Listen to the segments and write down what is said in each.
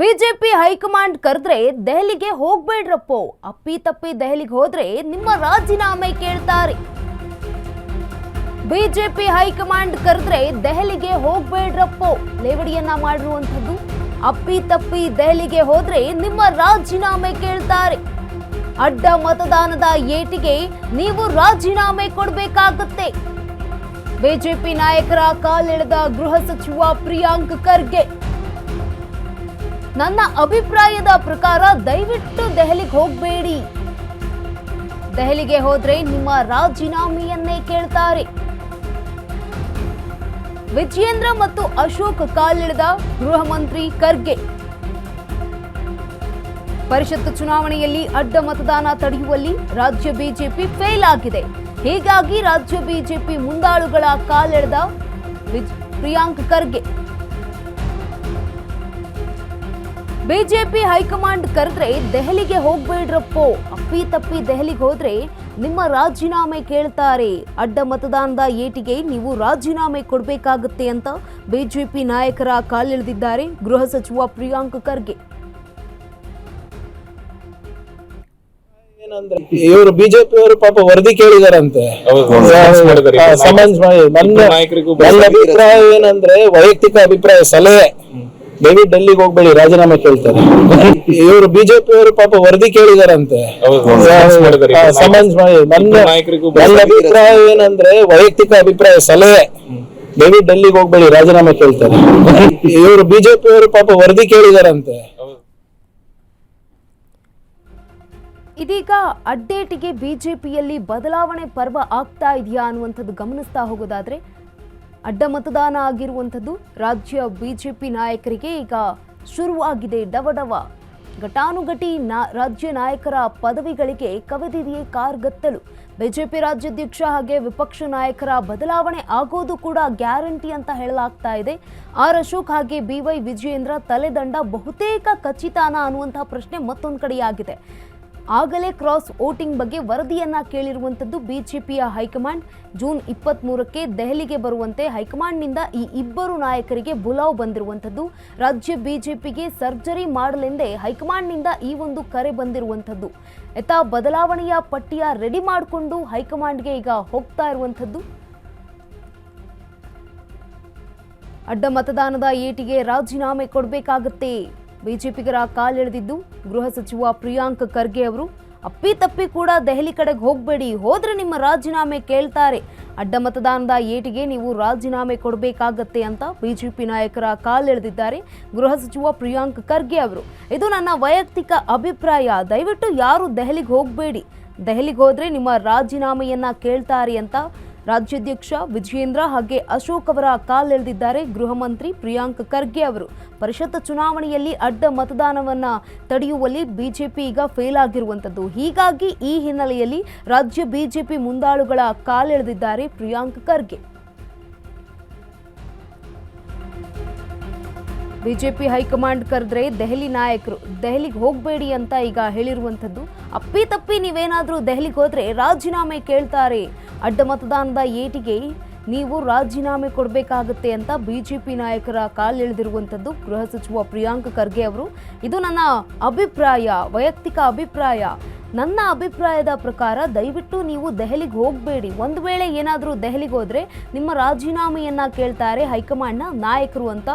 BJP high command ಕರೆದ್ರೆ ದೆಹಲಿಗೆ ಹೋಗ್ಬೇಡ್ರಪ್ಪೋ, ಅಪ್ಪಿ ತಪ್ಪಿ ದೆಹಲಿಗೆ ಹೋದ್ರೆ ನಿಮ್ಮ ರಾಜೀನಾಮೆ ಕೇಳ್ತಾರೆ. ಬಿಜೆಪಿ ಹೈಕಮಾಂಡ್ ಕರೆದ್ರೆ ದೆಹಲಿಗೆ ಹೋಗ್ಬೇಡ್ರಪ್ಪೋ ಲೇವಡಿಯನ್ನ ಮಾಡಿರುವಂತದ್ದು. ಅಪ್ಪಿ ತಪ್ಪಿ ದೆಹಲಿಗೆ ಹೋದ್ರೆ ನಿಮ್ಮ ರಾಜೀನಾಮೆ ಕೇಳ್ತಾರೆ. ಅಡ್ಡ ಮತದಾನದ ಏಟಿಗೆ ನೀವು ರಾಜೀನಾಮೆ ಕೊಡಬೇಕಾಗುತ್ತೆ. ಬಿಜೆಪಿ ನಾಯಕರ ಕಾಲೆಳೆದ ಗೃಹ ಸಚಿವ ಪ್ರಿಯಾಂಕ್ ಖರ್ಗೆ, ನನ್ನ ಅಭಿಪ್ರಾಯದ ಪ್ರಕಾರ ದಯವಿಟ್ಟು ದೆಹಲಿಗೆ ಹೋಗಬೇಡಿ, ದೆಹಲಿಗೆ ಹೋದ್ರೆ ನಿಮ್ಮ ರಾಜೀನಾಮೆಯನ್ನೇ ಕೇಳ್ತಾರೆ. ವಿಜಯೇಂದ್ರ ಮತ್ತು ಅಶೋಕ್ ಕಾಲೆಳೆದ ಗೃಹ ಮಂತ್ರಿ ಖರ್ಗೆ, ಪರಿಷತ್ ಚುನಾವಣೆಯಲ್ಲಿ ಅಡ್ಡ ಮತದಾನ ತಡೆಯುವಲ್ಲಿ ರಾಜ್ಯ ಬಿಜೆಪಿ ಫೇಲ್ ಆಗಿದೆ. ಹೀಗಾಗಿ ರಾಜ್ಯ ಬಿಜೆಪಿ ಮುಂದಾಳುಗಳ ಕಾಲೆಳೆದ ಪ್ರಿಯಾಂಕ್ ಖರ್ಗೆ, ಬಿಜೆಪಿ ಹೈಕಮಾಂಡ್ ಕರೆದ್ರೆ ದೆಹಲಿಗೆ ಹೋಗ್ಬೇಡ್ರಪ್ಪೋ, ಅಪ್ಪಿ ತಪ್ಪಿ ದೆಹಲಿಗೆ ಹೋದ್ರೆ ನಿಮ್ಮ ರಾಜೀನಾಮೆ ಕೇಳ್ತಾರೆ. ಅಡ್ಡ ಮತದಾನದ ಏಟಿಗೆ ನೀವು ರಾಜೀನಾಮೆ ಕೊಡಬೇಕಾಗುತ್ತೆ ಅಂತ ಬಿಜೆಪಿ ನಾಯಕರ ಕಾಲೆಳೆದಿದ್ದಾರೆ ಗೃಹ ಸಚಿವ ಪ್ರಿಯಾಂಕ್ ಖರ್ಗೆ. ಏನಂದ್ರೆ ಇವರು ಬಿಜೆಪಿ ಅವರು ಪಾಪ ವರದಿ ಕೇಳಿದಾರಂತೆ. ನನ್ನ ಅಭಿಪ್ರಾಯ ಏನಂದ್ರೆ ವೈಯಕ್ತಿಕ ಅಭಿಪ್ರಾಯ, ಸಲಹೆ, ದಯವಿಟ್ಟು ಡೆಲ್ಲಿಗೆ ಹೋಗ್ಬೇಡಿ, ರಾಜೀನಾಮೆ ಕೇಳ್ತಾರೆ. ಇವರು ಬಿಜೆಪಿ ಅವರು ಪಾಪ ವರದಿ ಕೇಳಿದಾರಂತೆ. ನನ್ನ ಅಭಿಪ್ರಾಯ ಏನಂದ್ರೆ ವೈಯಕ್ತಿಕ ಅಭಿಪ್ರಾಯ, ಸಲಹೆ, ದಯವಿಟ್ಟು ಡೆಲ್ಲಿಗೆ ಹೋಗ್ಬೇಡಿ, ರಾಜೀನಾಮೆ ಕೇಳ್ತಾರೆ. ಇವರು ಬಿಜೆಪಿ ಅವರು ಪಾಪ ವರದಿ ಕೇಳಿದಾರಂತೆ. ಇದೀಗ ಅಡ್ಡೇಟಿಗೆ ಬಿಜೆಪಿಯಲ್ಲಿ ಬದಲಾವಣೆ ಪರ್ವ ಆಗ್ತಾ ಇದೆಯಾ ಅನ್ನುವಂಥದ್ದು ಗಮನಿಸ್ತಾ ಹೋಗೋದಾದ್ರೆ, ಅಡ್ಡ ಮತದಾನ ಆಗಿರುವಂಥದ್ದು ರಾಜ್ಯ ಬಿಜೆಪಿ ನಾಯಕರಿಗೆ ಈಗ ಶುರುವಾಗಿದೆ ಡವಡವ. ಘಟಾನುಘಟಿ ರಾಜ್ಯ ನಾಯಕರ ಪದವಿಗಳಿಗೆ ಕವಿದಿದೆಯೇ ಕಾರ್ಗತ್ತಲು. ಬಿಜೆಪಿ ರಾಜ್ಯಾಧ್ಯಕ್ಷ ಹಾಗೆ ವಿಪಕ್ಷ ನಾಯಕರ ಬದಲಾವಣೆ ಆಗೋದು ಕೂಡ ಗ್ಯಾರಂಟಿ ಅಂತ ಹೇಳಲಾಗ್ತಾ ಇದೆ. ಆರ್ ಅಶೋಕ್ ಹಾಗೆ ಬಿವೈ ವಿಜಯೇಂದ್ರ ತಲೆದಂಡ ಬಹುತೇಕ ಖಚಿತಾನ ಅನ್ನುವಂತಹ ಪ್ರಶ್ನೆ ಮತ್ತೊಂದು ಕಡೆಯಾಗಿದೆ. ಆಗಲೇ ಕ್ರಾಸ್ ವೋಟಿಂಗ್ ಬಗ್ಗೆ ವರದಿಯನ್ನ ಕೇಳಿರುವಂಥದ್ದು ಬಿಜೆಪಿಯ ಹೈಕಮಾಂಡ್. ಜೂನ್ 23ಕ್ಕೆ ದೆಹಲಿಗೆ ಬರುವಂತೆ ಹೈಕಮಾಂಡ್ನಿಂದ ಈ ಇಬ್ಬರು ನಾಯಕರಿಗೆ ಬುಲಾವ್ ಬಂದಿರುವಂಥದ್ದು. ರಾಜ್ಯ ಬಿಜೆಪಿಗೆ ಸರ್ಜರಿ ಮಾಡಲೆಂದೇ ಹೈಕಮಾಂಡ್ನಿಂದ ಈ ಒಂದು ಕರೆ ಬಂದಿರುವಂಥದ್ದು. ಬದಲಾವಣೆಯ ಪಟ್ಟಿಯ ರೆಡಿ ಮಾಡಿಕೊಂಡು ಹೈಕಮಾಂಡ್ಗೆ ಈಗ ಹೋಗ್ತಾ ಇರುವಂಥದ್ದು. ಅಡ್ಡ ಮತದಾನದ ಏಟಿಗೆ ರಾಜೀನಾಮೆ ಕೊಡಬೇಕಾಗುತ್ತೆ. ಬಿಜೆಪಿಗರ ಕಾಲೆಳೆದಿದ್ದು ಗೃಹ ಸಚಿವ ಪ್ರಿಯಾಂಕ್ ಖರ್ಗೆ ಅವರು. ಅಪ್ಪಿ ತಪ್ಪಿ ಕೂಡ ದೆಹಲಿ ಕಡೆಗೆ ಹೋಗಬೇಡಿ, ಹೋದ್ರೆ ನಿಮ್ಮ ರಾಜೀನಾಮೆ ಕೇಳ್ತಾರೆ. ಅಡ್ಡ ಮತದಾನದ ಏಟಿಗೆ ನೀವು ರಾಜೀನಾಮೆ ಕೊಡಬೇಕಾಗತ್ತೆ ಅಂತ ಬಿಜೆಪಿ ನಾಯಕರ ಕಾಲೆಳೆದಿದ್ದಾರೆ ಗೃಹ ಸಚಿವ ಪ್ರಿಯಾಂಕ್ ಖರ್ಗೆ ಅವರು. ಇದು ನನ್ನ ವೈಯಕ್ತಿಕ ಅಭಿಪ್ರಾಯ, ದಯವಿಟ್ಟು ಯಾರು ದೆಹಲಿಗೆ ಹೋಗಬೇಡಿ, ದೆಹಲಿಗೆ ಹೋದ್ರೆ ನಿಮ್ಮ ರಾಜೀನಾಮೆಯನ್ನ ಕೇಳ್ತಾರೆ ಅಂತ ರಾಜ್ಯಾಧ್ಯಕ್ಷ ವಿಜಯೇಂದ್ರ ಹಾಗೆ ಅಶೋಕ್ ಅವರ ಕಾಲೆಳೆದಿದ್ದಾರೆ ಗೃಹ ಮಂತ್ರಿ ಪ್ರಿಯಾಂಕ್ ಖರ್ಗೆ ಅವರು. ಪರಿಷತ್ ಚುನಾವಣೆಯಲ್ಲಿ ಅಡ್ಡ ಮತದಾನವನ್ನ ತಡೆಯುವಲ್ಲಿ ಬಿಜೆಪಿ ಈಗ ಫೇಲ್ ಆಗಿರುವಂಥದ್ದು. ಹೀಗಾಗಿ ಈ ಹಿನ್ನೆಲೆಯಲ್ಲಿ ರಾಜ್ಯ ಬಿಜೆಪಿ ಮುಂದಾಳುಗಳ ಕಾಲೆಳೆದಿದ್ದಾರೆ ಪ್ರಿಯಾಂಕ್ ಖರ್ಗೆ. ಬಿಜೆಪಿ ಹೈಕಮಾಂಡ್ ಕರೆದ್ರೆ ದೆಹಲಿ ನಾಯಕರು ದೆಹಲಿಗೆ ಹೋಗಬೇಡಿ ಅಂತ ಈಗ ಹೇಳಿರುವಂಥದ್ದು. ಅಪ್ಪಿ ತಪ್ಪಿ ನೀವೇನಾದರೂ ದೆಹಲಿಗೆ ಹೋದ್ರೆ ರಾಜೀನಾಮೆ ಕೇಳ್ತಾರೆ. ಅಡ್ಡ ಮತದಾನದ ಏಟಿಗೆ ನೀವು ರಾಜೀನಾಮೆ ಕೊಡಬೇಕಾಗುತ್ತೆ ಅಂತ ಬಿಜೆಪಿ ನಾಯಕರ ಕಾಲೆಳೆದಿರುವಂಥದ್ದು ಗೃಹ ಸಚಿವ ಪ್ರಿಯಾಂಕ್ ಖರ್ಗೆ ಅವರು. ಇದು ನನ್ನ ಅಭಿಪ್ರಾಯ, ವೈಯಕ್ತಿಕ ಅಭಿಪ್ರಾಯ. ನನ್ನ ಅಭಿಪ್ರಾಯದ ಪ್ರಕಾರ ದಯವಿಟ್ಟು ನೀವು ದೆಹಲಿಗೆ ಹೋಗಬೇಡಿ, ಒಂದು ವೇಳೆ ಏನಾದರೂ ದೆಹಲಿಗೆ ಹೋದ್ರೆ ನಿಮ್ಮ ರಾಜೀನಾಮೆಯನ್ನ ಕೇಳ್ತಾರೆ ಹೈಕಮಾಂಡ್ನ ನಾಯಕರು ಅಂತ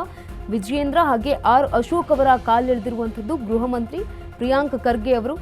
ವಿಜಯೇಂದ್ರ ಹಾಗೆ ಆರ್ ಅಶೋಕ್ ಅವರ ಕಾಲೆಳೆದಿರುವಂಥದ್ದು ಗೃಹ ಮಂತ್ರಿ ಪ್ರಿಯಾಂಕ್ ಖರ್ಗೆ ಅವರು.